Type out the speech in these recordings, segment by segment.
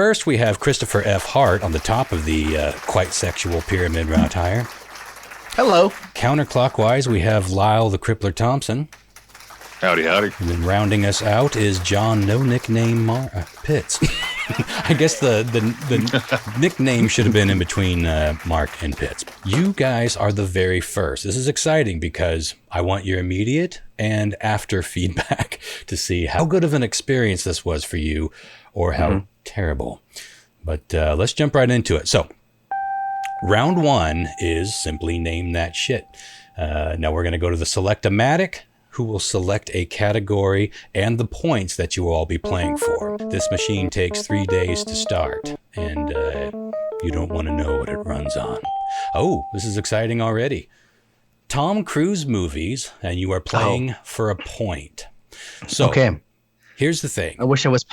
First, we have Christopher F. Hart on the top of the quite sexual pyramid round tire. Hello. Counterclockwise, we have Lyle the Crippler Thompson. Howdy, howdy. And then rounding us out is John No Nickname Pitts. I guess the nickname should have been in between Mark and Pitts. You guys are the very first. This is exciting because I want your immediate and after feedback to see how good of an experience this was for you or how terrible. But let's jump right into it. So round one is simply name that shit. Now we're going to go to the Select-O-Matic, who will select a category and the points that you will all be playing for. This machine takes 3 days to start, and you don't want to know what it runs on. Oh, this is exciting already. Tom Cruise movies, and you are playing for a point. So, okay. Here's the thing. I wish I was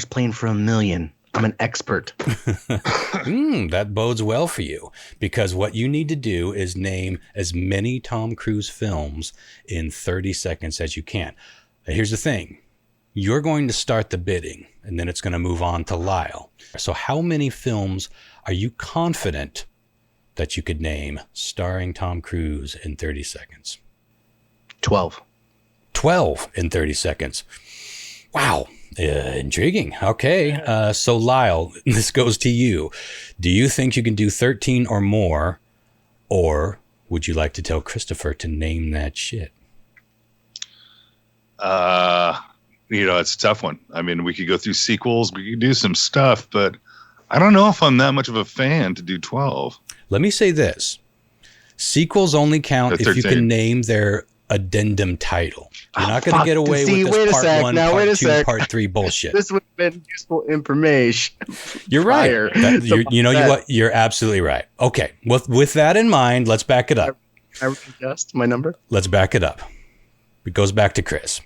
playing for $1 million. I'm an expert. That bodes well for you, because what you need to do is name as many Tom Cruise films in 30 seconds as you can. Now, here's the thing. You're going to start the bidding, and then it's going to move on to Lyle. So how many films are you confident that you could name starring Tom Cruise in 30 seconds? 12. 12 in 30 seconds. Wow. Intriguing. Okay. So Lyle, this goes to you. Do you think you can do 13 or more, or would you like to tell Christopher to name that shit? It's a tough one. I mean, we could go through sequels, we could do some stuff, but I don't know if I'm that much of a fan to do 12. Let me say this. Sequels only count if you can name their addendum title. You're not going to get away with this part 1, part 2, part 3 bullshit. This would have been useful information. You're right. You're absolutely right. Okay. With that in mind, let's back it up. I adjust my number. Let's back it up. It goes back to Chris.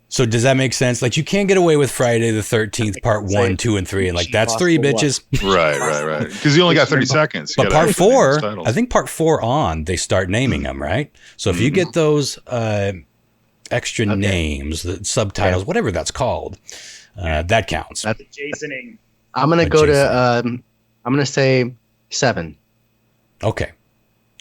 So does that make sense? Like, you can't get away with Friday the 13th, part 1, 2, and 3, and like, that's 3, bitches. Right. Because you only got 30 seconds. But part 4, I think part 4 on, they start naming them, right? So if you get those extra names, the subtitles, whatever that's called, that counts. That's adjacenting. I'm going to go to, I'm going to say 7. Okay.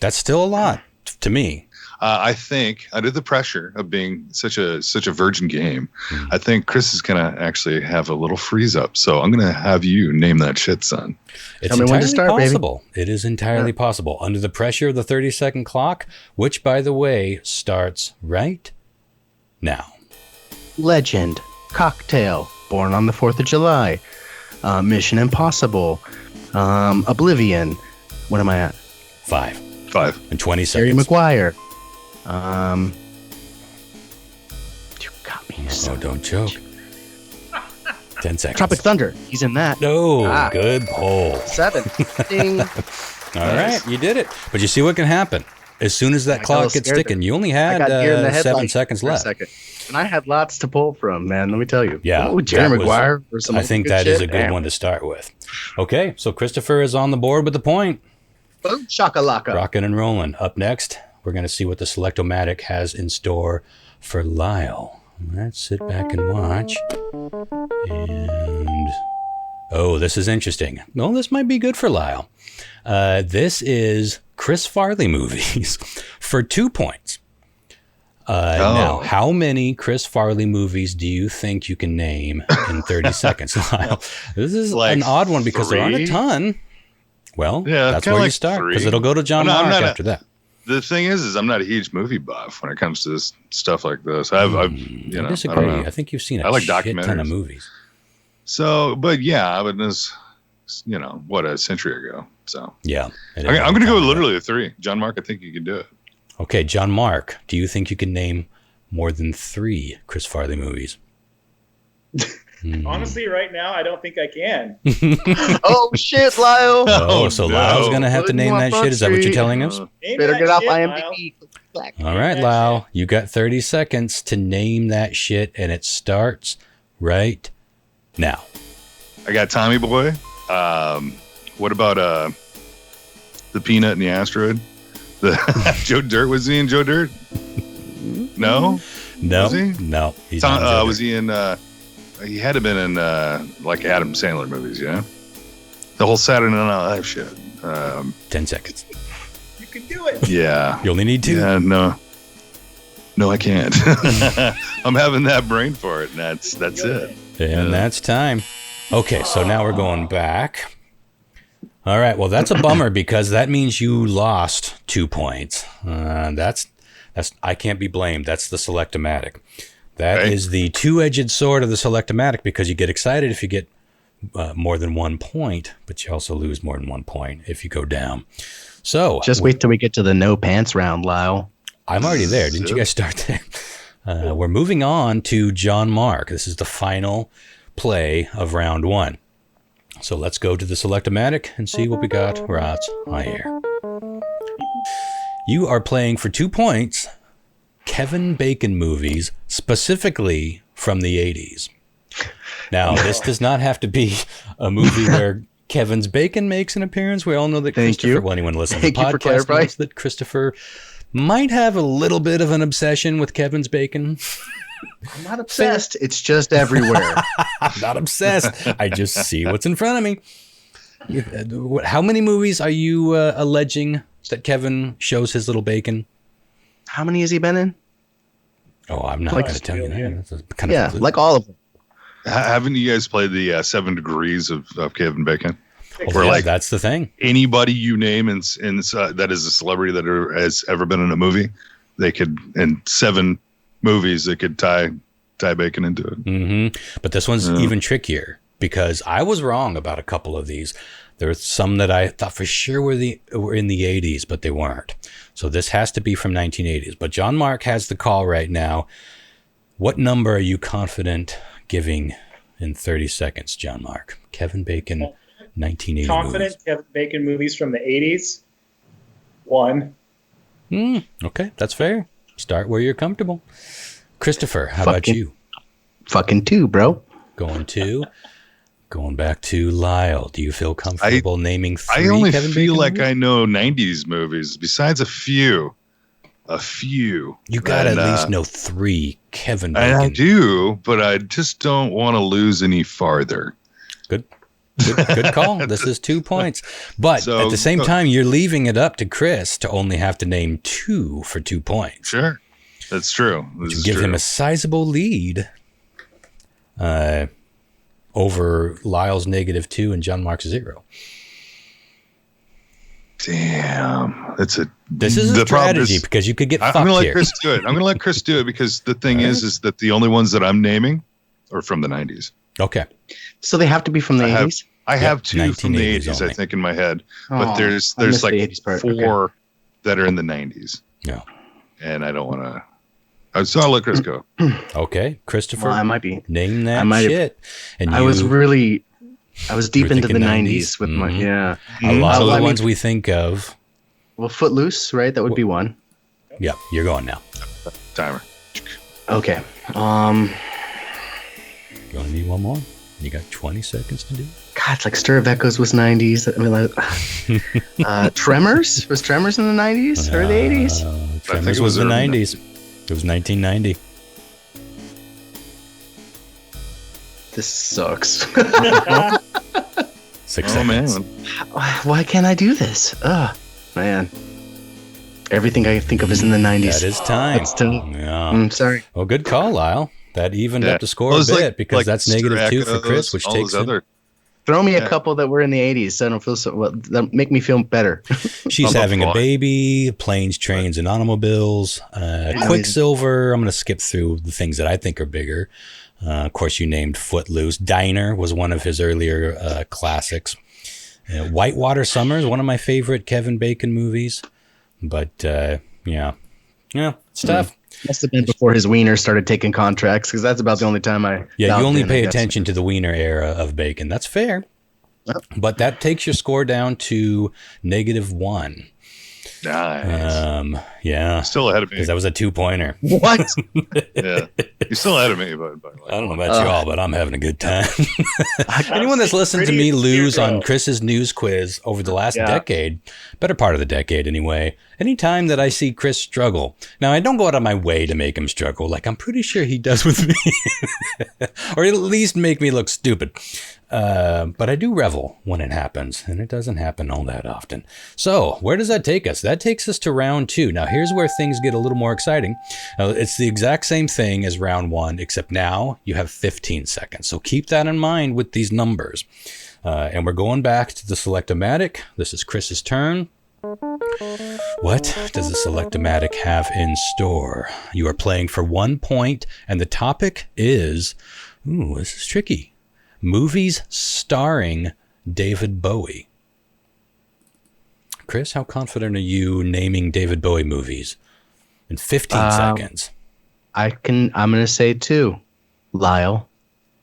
That's still a lot to me. I think under the pressure of being such a virgin game, I think Chris is going to actually have a little freeze up. So I'm going to have you name that shit, son. It's entirely possible. Baby. It is entirely possible. Under the pressure of the 30-second clock, which, by the way, starts right now. Legend, Cocktail, Born on the 4th of July, Mission Impossible, Oblivion. What am I at? 5. And 20 seconds. Jerry Maguire. You got me. Oh, don't choke. 10 seconds. Tropic Thunder. He's in that. No, good poll. 7. Ding. All right, you did it. But you see what can happen. As soon as that clock gets ticking, you only had 7 seconds left. And I had lots to pull from, man. Let me tell you. Yeah. Jerry Maguire. I think that is a good one to start with. Okay, so Christopher is on the board with the point. Boom, shakalaka. Rocking and rolling. Up next, we're going to see what the Select-O-Matic has in store for Lyle. Let's sit back and watch. And oh, this is interesting. No, this might be good for Lyle. This is Chris Farley movies for 2 points. Now, how many Chris Farley movies do you think you can name in 30 seconds, Lyle? This is like an odd one because 3? There aren't a ton. Well, yeah, that's where you start, because it'll go to John Mark after that. The thing is I'm not a huge movie buff when it comes to this stuff like this. I disagree. I don't know. I think you've seen a shit ton of movies. So, but yeah, it was, a century ago. So yeah, I'm going to go literally a 3. John Mark, I think you can do it. Okay, John Mark, do you think you can name more than 3 Chris Farley movies? Honestly, right now, I don't think I can. Oh, shit, Lyle. Oh, so no. Lyle's going to have to name that shit? Is that what you're telling us? Better get off IMDb. All right, Lyle. You got 30 seconds to name that shit, and it starts right now. I got Tommy Boy. What about the Peanut and the Asteroid? Joe Dirt. Was he in Joe Dirt? No? No. Was he? No. Was he in... He had to have been in like Adam Sandler movies, yeah. The whole Saturday Night Live shit. 10 seconds. You can do it. Yeah. You only need 2. Yeah, no, I can't. I'm having that brain for it, and that's it. And that's time. Okay, so now we're going back. All right, well, that's a bummer because that means you lost 2 points. That's I can't be blamed. That's the Select-O-Matic. That is the two-edged sword of the Select-O-Matic because you get excited if you get more than 1 point, but you also lose more than 1 point if you go down. So just wait till we get to the no pants round, Lyle. I'm already there. Didn't you guys start there? We're moving on to John Mark. This is the final play of round 1. So let's go to the Select-O-Matic and see what we got right here. You are playing for 2 points Kevin Bacon movies, specifically from the 80s. Now, this does not have to be a movie where Kevin's Bacon makes an appearance. We all know that Christopher, well, anyone listening to the podcast knows that Christopher might have a little bit of an obsession with Kevin's Bacon. I'm not obsessed. It's just everywhere. I'm not obsessed. I just see what's in front of me. How many movies are you alleging that Kevin shows his little bacon? How many has he been in? Oh, I'm not going to tell you that. That's kind of like all of them. Haven't you guys played the 7 Degrees of Kevin Bacon? Where like that's the thing. Anybody you name in that is a celebrity that has ever been in a movie, they could in 7 movies they could tie Bacon into it. Mm-hmm. But this one's even trickier because I was wrong about a couple of these. There were some that I thought for sure were in the 80s, but they weren't. So this has to be from 1980s. But John Mark has the call right now. What number are you confident giving in 30 seconds, John Mark? Kevin Bacon, 1980 confident movies. Kevin Bacon movies from the 80s? 1. Okay, that's fair. Start where you're comfortable. Christopher, how about you? Fucking 2, bro. Going 2. Going back to Lyle. Do you feel comfortable naming 3 I only Kevin feel Bacon like movies? I know 90s movies, besides a few. You got to at least know 3 Kevin Bacon. I do, but I just don't want to lose any farther. Good call. This is 2 points. But at the same time, you're leaving it up to Chris to only have to name 2 for 2 points. Sure. That's true. You give him a sizable lead over Lyle's -2 and John Mark's 0. Damn. This is a strategy because you could get fucked here. I'm going to let Chris do it. I'm going to let Chris do it because the thing is that the only ones that I'm naming are from the 90s. Okay. So they have to be from the 80s? I have 2 from the 80s, only. I think, in my head. But there's like the 4 that are in the 90s. No. And I don't want to. So I'll let Chris go. Okay. Christopher, Well, I might be. name that shit. And I was deep into the 90s with my, A lot of the ones we think of. Well, Footloose, right? That would be one. Yeah, you're going now. Timer. Okay. You only need one more. You got 20 seconds to do it. God, it's like Stir of Echoes was 90s. I mean, like, Tremors? Was Tremors in the 90s or the 80s? Tremors was the 90s. It was 1990. This sucks. 6 seconds. Man. Why can't I do this? Man. Everything I think of is in the 90s. That is time. That's tough. Yeah. I'm sorry. Well, good call, Lyle. That evened up the score a bit because that's -2 for Chris, which takes it. Throw me a couple that were in the 80s so I don't feel so well. That make me feel better. She's having a baby, planes, trains, and automobiles. Quicksilver. I'm going to skip through the things that I think are bigger. Of course, you named Footloose. Diner was one of his earlier classics. Whitewater Summers, one of my favorite Kevin Bacon movies. But yeah, it's tough. Must have been before his wiener started taking contracts because that's about the only time I. Yeah, you only pay attention to the wiener era of Bacon. That's fair. But that takes your score down to -1. Nice. Yeah. Still ahead of me. Because that was a 2-pointer. What? Yeah. You're still ahead of me, but I don't know about you all, but I'm having a good time. I- Anyone that's listened to me Pretty lose hero. on Chris's news quiz over the last Yeah. decade, better part of the decade anyway, anytime that I see Chris struggle, now I don't go out of my way to make him struggle, like I'm pretty sure he does with me, or at least make me look stupid. But I do revel when it happens, and it doesn't happen all that often. So where does that take us? That takes us to round 2. Now here's where things get a little more exciting. It's the exact same thing as round 1, except now you have 15 seconds. So keep that in mind with these numbers. And we're going back to the Select-O-Matic. This is Chris's turn. What does the Select-O-Matic have in store? You are playing for 1 point, and the topic is, ooh, this is tricky. Movies starring David Bowie. Chris, how confident are you naming David Bowie movies in 15 seconds? I'm gonna say 2. Lyle.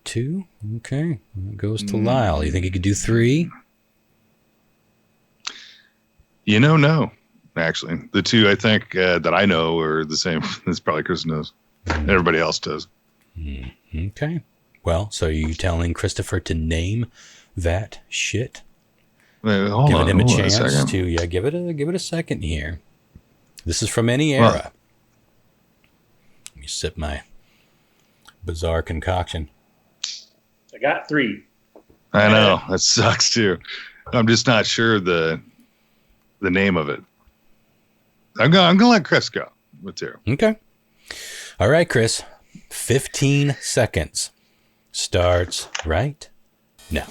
2? Okay. It goes to Lyle. You think you could do 3? No. Actually, the 2 I think that I know are the same as probably Chris knows. Everybody else does. Okay. Well, so are you telling Christopher to name that shit? Wait, hold Giving on, him a hold on chance second. to give it a second here. This is from any era. Let me sip my bizarre concoction. I got 3. I know that sucks too. I'm just not sure the name of it. I'm gonna let Chris go with 2. Okay. All right, Chris. 15 seconds. Starts right now.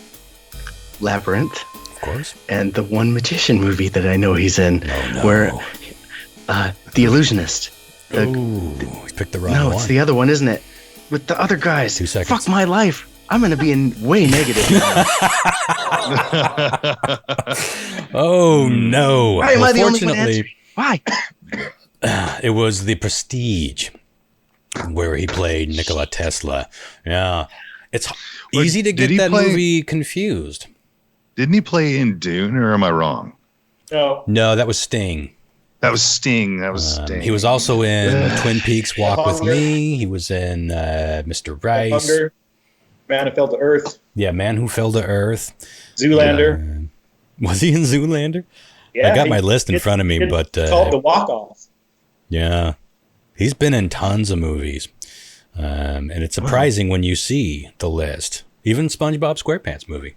Labyrinth. Of course. And the one magician movie that I know he's in, no. where The Illusionist. Ooh, he picked the wrong No, one. it's the other one, isn't it? With the other guys. 2 seconds. Fuck my life. I'm gonna be in way negative now. Oh, no. Why am I the only one Fortunately, answering? Why? it was The Prestige, where he played Nikola Tesla. Yeah. It's easy to did get he that play- movie confused. Didn't he play in Dune, or am I wrong? No. No, that was Sting. That was Sting. Sting. He was also in Twin Peaks Walk With Hunger. Me. He was in Mr. Rice. Hunger. Man Who Fell to Earth. Yeah, Man Who Fell to Earth. Zoolander. Was he in Zoolander? Yeah, I got my list in front of me, but it's called The Walk Off. yeah, he's been in tons of movies. And it's surprising when you see the list. Even SpongeBob SquarePants movie.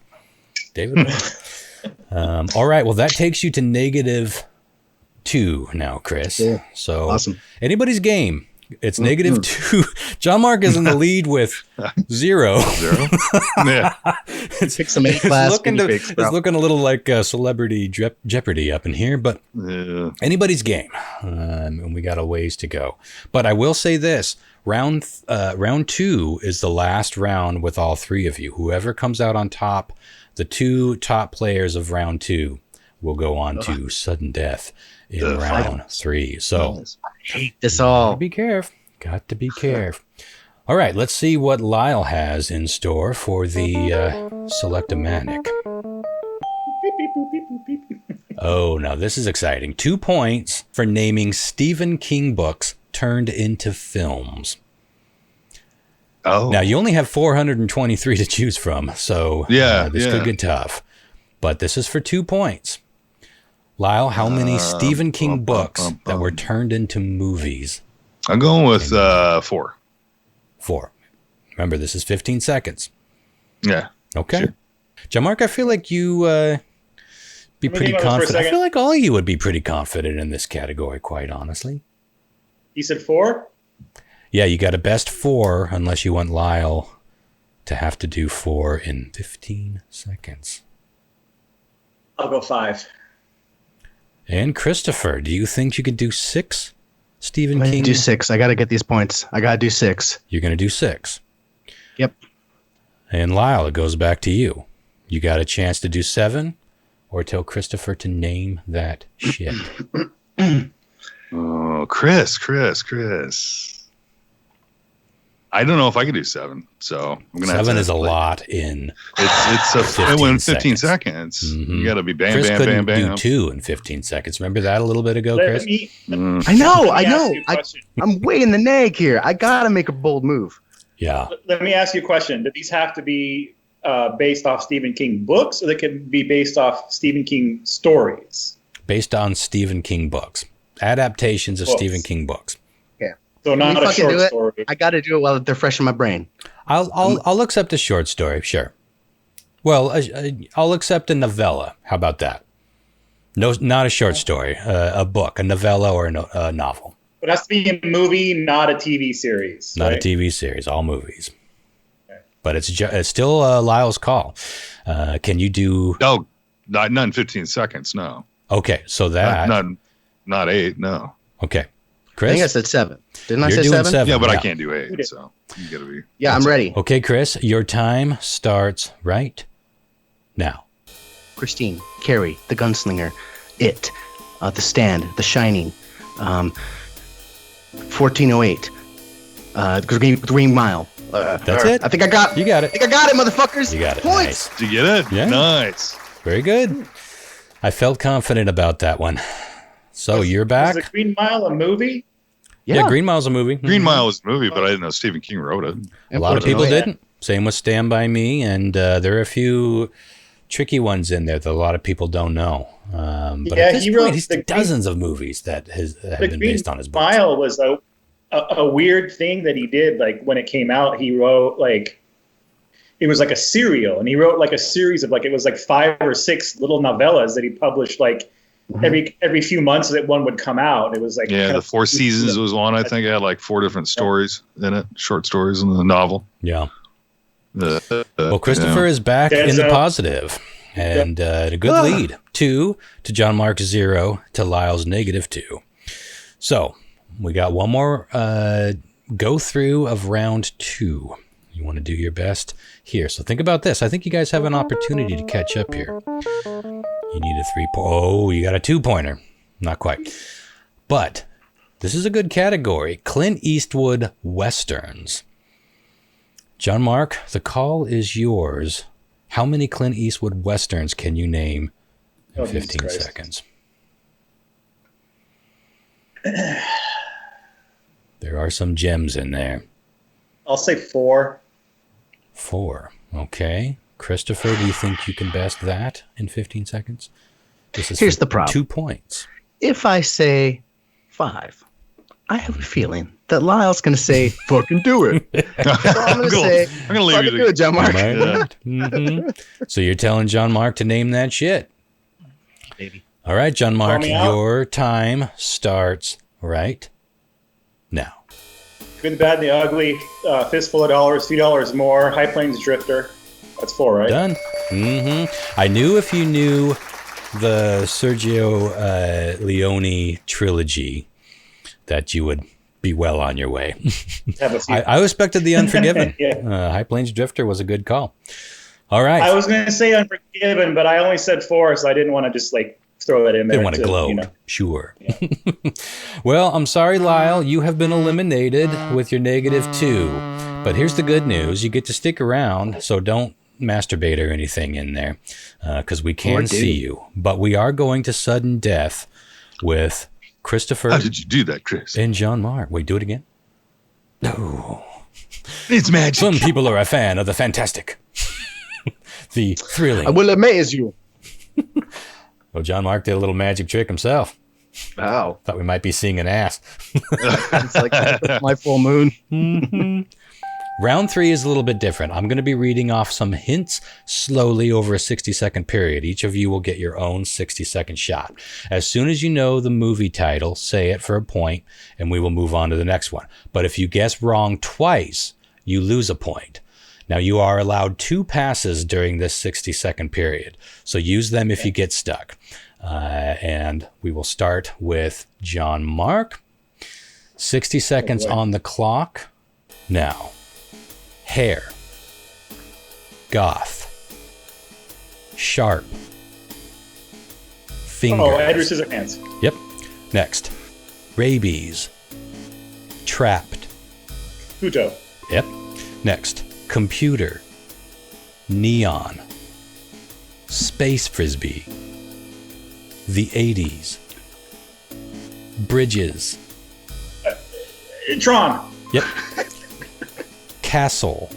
David Bowie. All right, well, that takes you to -2 now, Chris. Cool. So Awesome. anybody's game. It's -2. John Mark is in the lead with 0. 0. Yeah. Pick some A-class looking guinea pigs, bro. it's looking a little like Celebrity Jeopardy up in here, but Yeah. anybody's game, and we got a ways to go. But I will say this: round 2 is the last round with all 3 of you. Whoever comes out on top, the 2 top players of round 2 will go on to sudden death in round 3. So Hate this all. be careful. Got to be careful. All right, let's see what Lyle has in store for the Select-O-Matic. Oh, now this is exciting. 2 points for naming Stephen King books turned into films. Oh. Now, you only have 423 to choose from, so this could get tough. But this is for 2 points. Lyle, how many Stephen King books that were turned into movies? I'm going with 4. 4. Remember, this is 15 seconds. Yeah. Okay. Sure. Jamark, I feel like you be Let me pretty think about this for a confident. I second. feel like all of you would be pretty confident in this category, quite honestly. He said 4? Yeah, you got a best 4 unless you want Lyle to have to do 4 in 15 seconds. I'll go 5. And Christopher, do you think you could do 6 Stephen I'm gonna King? do 6. I gotta get these points. I gotta do 6. You're going to do 6. Yep. And Lyle, it goes back to you. You got a chance to do 7 or tell Christopher to name that shit. Oh, Chris. I don't know if I can do 7. So I'm gonna. 7 is a lot in. It's a 15 15 seconds. seconds. Mhm. You got to be bam, Chris bam, couldn't bam, bam. do 2 in 15 seconds. Remember that a little bit ago, Let Chris? me I know. ask you a question. I'm weighing the nag here. I gotta make a bold move. Yeah. Let me ask you a question. Do these have to be based off Stephen King books, or they can be based off Stephen King stories? Based on Stephen King books. Adaptations of Books. Stephen King books. So not Can we a fucking short do it? story. I gotta do it while they're fresh in my brain. I'll accept a short story, sure. Well, I'll accept a novella. How about that? No, not a short story. A book, a novella, or a novel. It has to be a movie, not a TV series. Not right? a TV series. All movies. Okay. But it's still Lyle's call. Can you do? No, not in 15 seconds. No. Okay, so that. Not 8. No. Okay, I Chris. think I said 7. Didn't I You're say doing 7? Yeah, but I yeah. can't do 8. So you got to be. Yeah, I'm ready. Okay, Chris, your time starts right now. Christine, Carrie, The Gunslinger, It, The Stand, The Shining, 1408, Green Mile. That's it. I think I got. You got it. I think I got it, motherfuckers. You got it. Points. Nice. Did you get it? Yeah. Nice. Very good. I felt confident about that one. So you're back. Is the Green Mile a movie? Yeah, Green Mile's a movie. Green Mile was a movie, but I didn't know Stephen King wrote it. A lot of people 1408. didn't. Same with Stand By Me, and there are a few tricky ones in there that a lot of people don't know. But Yeah, at this he wrote point, he's the Green- dozens of movies that have The been Green based on his books. Mile was a weird thing that he did. Like when it came out, he wrote like it was like a serial, and he wrote like a series of like it was like 5 or 6 little novellas that he published like every few months that one would come out. It was like Yeah, kind the of- 4 Seasons was one. I think it had like 4 different stories in it, short stories in the novel. Yeah. Well, Christopher yeah. is back Yeah, in the so- positive, and a good lead. 2 to John Mark's 0 to Lyle's -2. So we got one more go through of round 2. You want to do your best here. So think about this. I think you guys have an opportunity to catch up here. You need a 3 point. Oh, you got a 2-pointer. Not quite. But this is a good category. Clint Eastwood Westerns. John Mark, the call is yours. How many Clint Eastwood Westerns can you name in Oh, Jesus 15 Christ. seconds? There are some gems in there. I'll say 4. 4. Okay. Christopher, do you think you can best that in 15 seconds? This is Here's for the problem. 2 points. If I say 5, I have a feeling that Lyle's gonna say, "Fucking do it." So I'm gonna say, I'm gonna leave "Fucking you do to it, John Mark." Right? Mhm. So you're telling John Mark to name that shit. Baby. All right, John Mark, me out. your time starts right now. Good, the bad, and the ugly. Fistful of Dollars, $2 more. High Plains Drifter. That's 4, right? Done. I knew if you knew the Sergio Leone trilogy that you would be well on your way. Have a few. I expected The Unforgiven. Yeah. High Plains Drifter was a good call. All right. I was going to say Unforgiven, but I only said 4, so I didn't want to just like throw that in there. Didn't want to gloat. You know. Sure. Well, I'm sorry, Lyle. You have been eliminated with your -2. But here's the good news. You get to stick around, so don't masturbate or anything in there because we can see you. But we are going to sudden death with Christopher How did you do that, Chris? and John Mark. Wait, do it again? No. It's magic. Some people are a fan of the fantastic. The thrilling. I will amaze you. Well, John Mark did a little magic trick himself. Wow, Thought we might be seeing an ass. it's like my full moon. Round 3 is a little bit different. I'm going to be reading off some hints slowly over a 60-second period. Each of you will get your own 60-second shot. As soon as you know the movie title, say it for a point, and we will move on to the next one. But if you guess wrong twice, you lose a point. Now, you are allowed 2 passes during this 60-second period, so use them if you get stuck. And we will start with John Mark. 60 seconds on the clock. Now. Hair. Goth. Sharp. Fingers. Oh, Edward Scissorhands. Yep. Next. Rabies. Trapped. Pluto. Yep. Next, computer, neon, space frisbee, the 80s, bridges. Tron. Yep. Castle,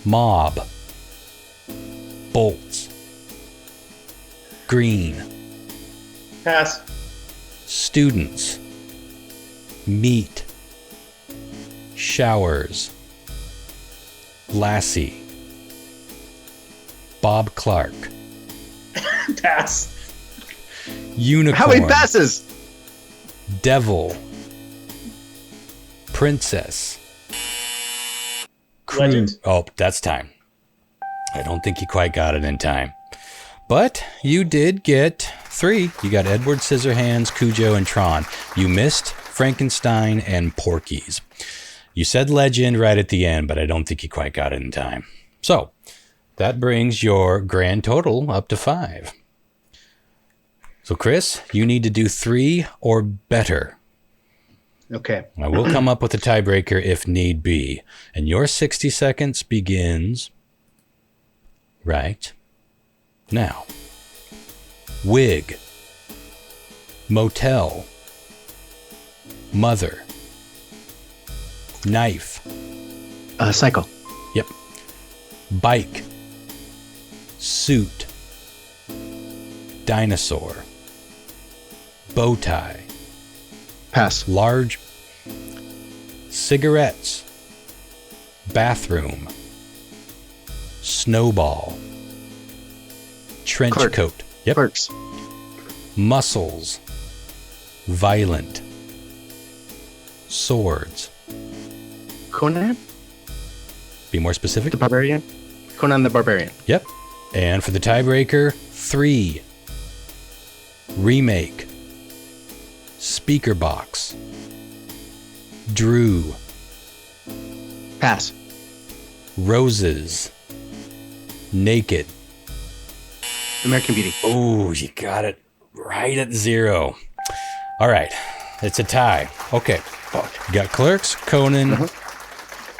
mob, bolts, green, Pass. students, meat, showers, Lassie, Bob Clark, Pass. unicorn, How many passes? devil, princess, crew. Legend. Oh, that's time. I don't think you quite got it in time. But you did get 3. You got Edward Scissorhands, Cujo, and Tron. You missed Frankenstein and Porky's. You said legend right at the end, but I don't think you quite got it in time. So that brings your grand total up to 5. So Chris, you need to do 3 or better. Okay. I will come up with a tiebreaker if need be. And your 60 seconds begins right now. Wig, motel, mother, knife. Cycle. Yep. Bike, suit, dinosaur, bow tie, Pass. large, cigarettes, bathroom, snowball, trench Clerk. coat. Yep. Clerks. Muscles, violent, swords. Conan Be more specific. the Barbarian. Conan the Barbarian. Yep. And for the tiebreaker, 3. Remake, speaker box, Drew, Pass. roses, naked. American Beauty. Oh, you got it right at 0. All right. It's a tie. Okay. You got Clerks, Conan,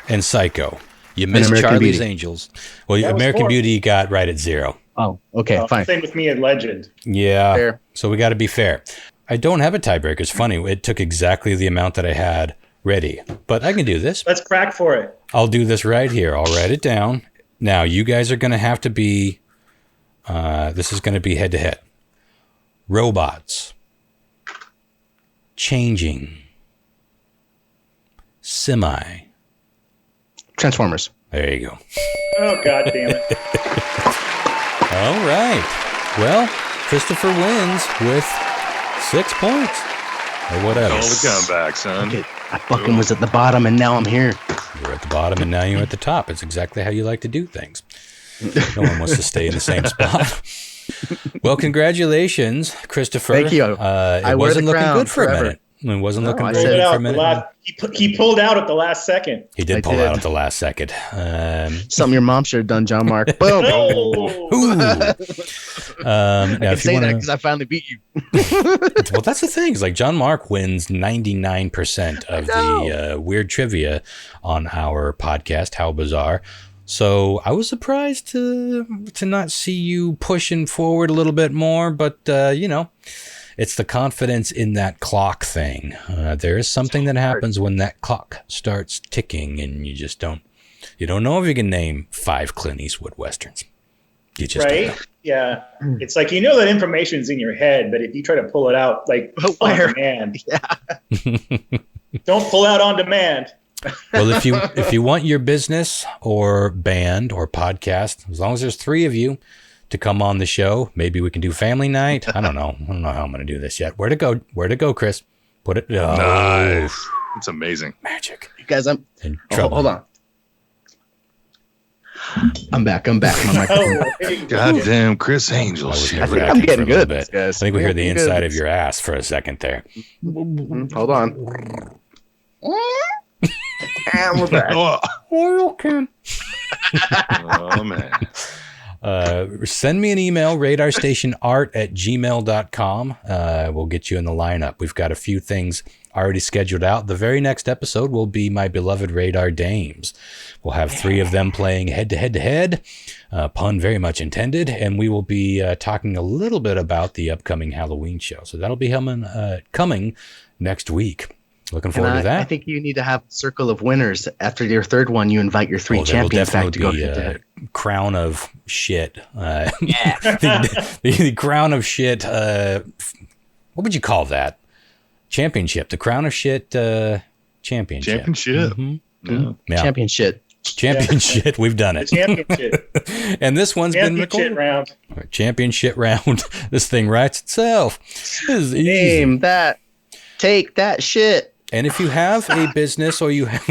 and Psycho. You missed American Charlie's Beauty. Angels. Well, That was American 4. Beauty you got right at 0. Oh, okay, fine. Same with me and Legend. Yeah. Fair. So we got to be fair. I don't have a tiebreaker. It's funny. It took exactly the amount that I had ready, but I can do this. Let's crack for it. I'll do this right here. I'll write it down. Now, you guys are going to have to be, this is going to be head to head. Robots. Changing. Semi. Transformers. There you go. Oh, God damn it. All right. Well, Christopher wins with 6 points. Or whatever. All the comeback, son. Okay, I fucking was at the bottom and now I'm here. You're at the bottom and now you're at the top. It's exactly how you like to do things. No one wants to stay in the same spot. Well, congratulations, Christopher. Thank you. It I wear wasn't the looking crown good for forever. a minute. It wasn't looking I very said- good for a The minute. he pulled out at the last second. He did I pull did. out at the last second. Something your mom should have done, John Mark. Boom. Oh. Ooh. Now, I can if you say that want because I finally beat you. well, that's the thing. Is like John Mark wins 99% of the weird trivia on our podcast. How bizarre! So I was surprised to not see you pushing forward a little bit more, but you know, it's the confidence in that clock thing. There is something that happens when that clock starts ticking, and you just don't know if you can name 5 Clint Eastwood westerns. You just don't know. Right? Yeah. It's like, you know that information's in your head, but if you try to pull it out, like, But on where? demand. Don't pull out on demand. Well, if you want your business or band or podcast, as long as there's 3 of you to come on the show, maybe we can do family night. I don't know how I'm going to do this yet. Where to go, Chris? Put it. Oh, Nice. It's amazing. magic. You guys, I'm. In Oh, trouble. hold on. I'm back. My microphone. Oh, hey. Goddamn Chris Angel. I was shit. I think nerve-wracking I'm for a getting little good, bit. guys. I think we hear the I'm inside good. of your ass for a second there. Hold on. And we're back. Oh, Oh, oh, man. Send me an email, radarstationart@gmail.com. We'll get you in the lineup. We've got a few things already scheduled out. The very next episode will be my beloved Radar Dames. We'll have 3 of them playing head-to-head-to-head, pun very much intended, and we will be talking a little bit about the upcoming Halloween show. So that'll be coming next week. Looking forward to that. I think you need to have a circle of winners. After your third one, you invite your 3 champions back to go head-to-head. Crown of shit. Yeah. the crown of shit. What would you call that? Championship. The crown of shit championship. Championship. Mm-hmm. Yeah. Championship. Championship. We've done it. The championship. And this one's been recorded. Round. Championship round. This thing writes itself. This is easy. Name that. Take that shit. And if you have a business or you have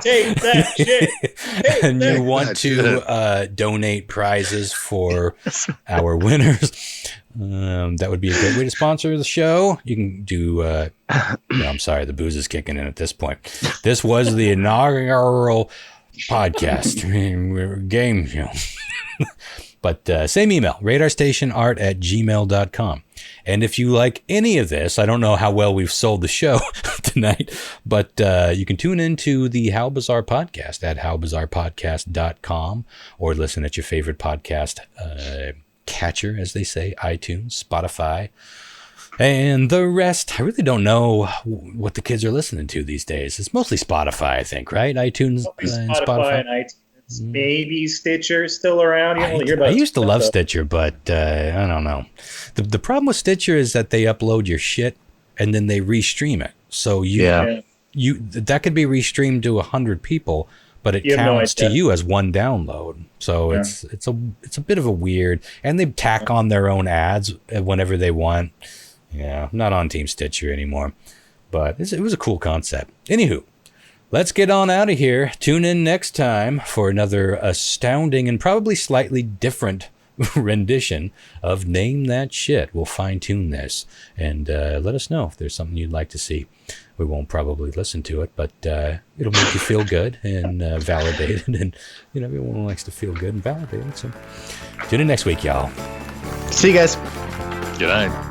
Take that shit. and you want to donate prizes for our winners, that would be a great way to sponsor the show. You can do no, I'm sorry, the booze is kicking in at this point. This was the inaugural podcast game show. But same email, radarstationart@gmail.com. And if you like any of this, I don't know how well we've sold the show tonight, but you can tune into the How Bizarre Podcast at howbizarrepodcast.com or listen at your favorite podcast catcher, as they say, iTunes, Spotify, and the rest. I really don't know what the kids are listening to these days. It's mostly Spotify, I think, right? iTunes and Spotify. And iTunes. Maybe Stitcher still around. You don't hear about I used to love Stitcher, but I don't know. The problem with Stitcher is that they upload your shit and then they restream it. So you that could be restreamed to 100 people, but it counts to you as one download. So it's a bit of a weird, and they tack on their own ads whenever they want. Yeah, I'm not on Team Stitcher anymore, but it was a cool concept. Anywho. Let's get on out of here. Tune in next time for another astounding and probably slightly different rendition of Name That Shit. We'll fine-tune this and let us know if there's something you'd like to see. We won't probably listen to it, but it'll make you feel good and validated. And, everyone likes to feel good and validated. So tune in next week, y'all. See you guys. Good night.